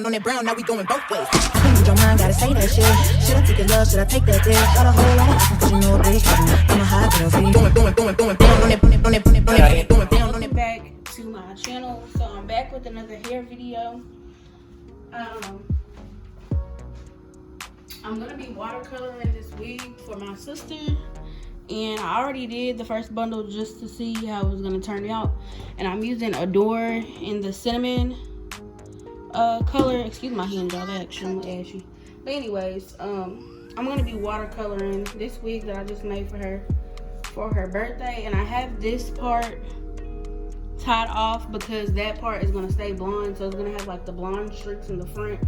brown on that brown, now we going both ways. You don't mind, gotta say that shit. Should I take your love, should I take that dick? Got a whole lot of options, cause you know this. I'm a hot girl, so you doing down on it, Welcome back to my channel. So I'm back with another hair video. I'm gonna be watercoloring this wig for my sister, and I already did the first bundle just to see how it was gonna turn out. And I'm using Adore in the cinnamon color. Excuse my hand, y'all, that actually ashy. But anyways, I'm gonna be watercoloring this wig that I just made for her birthday, and I have this part tied off because that part is going to stay blonde, so it's going to have like the blonde streaks in the front,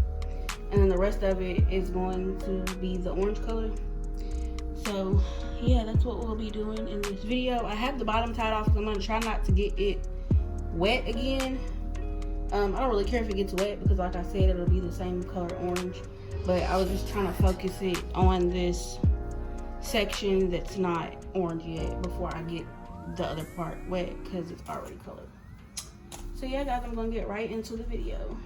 and then the rest of it is going to be the orange color. So yeah, that's what we'll be doing in this video. I have the bottom tied off because I'm going to try not to get it wet again. I don't really care if it gets wet because, like I said, it'll be the same color orange, but I was just trying to focus it on this section that's not orange yet before I get the other part wet because it's already colored. So yeah, guys, I'm gonna get right into the video.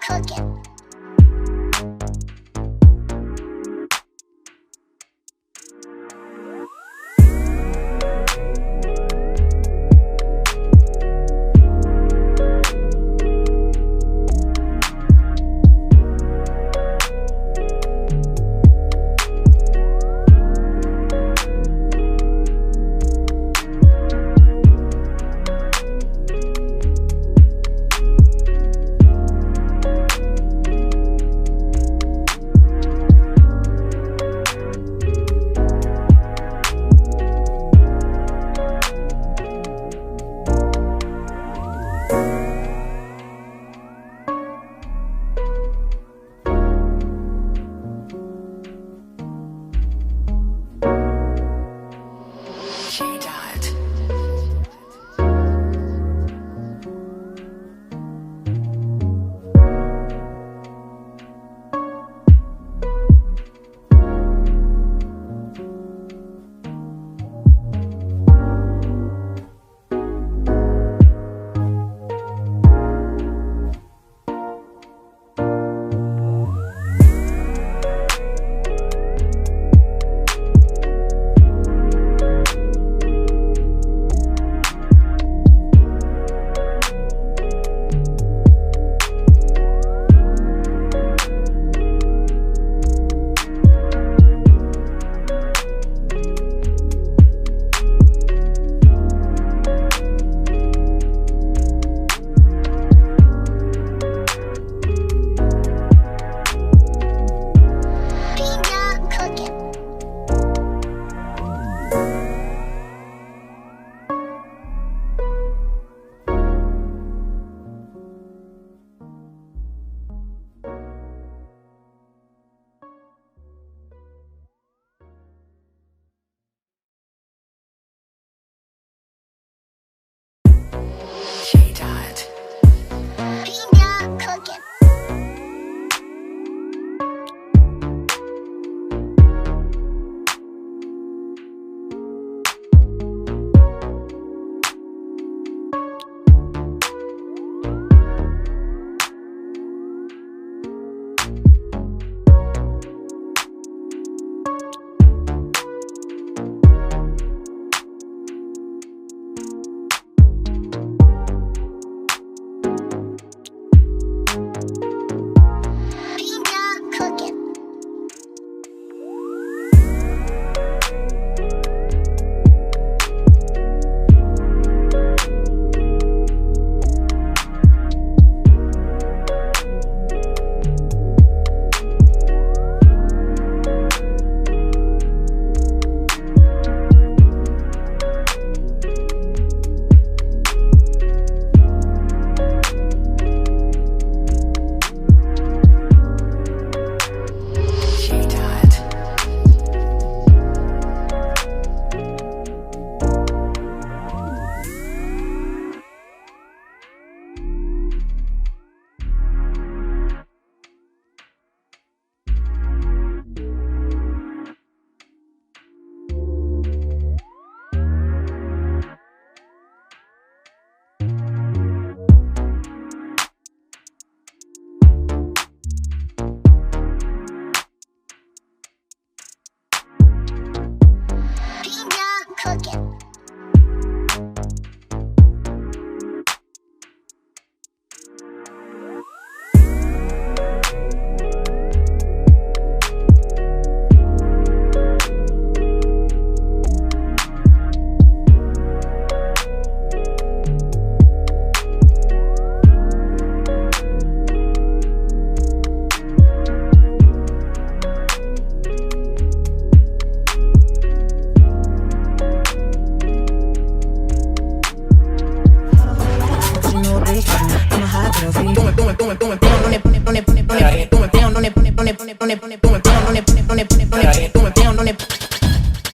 cooking. Doing down on it,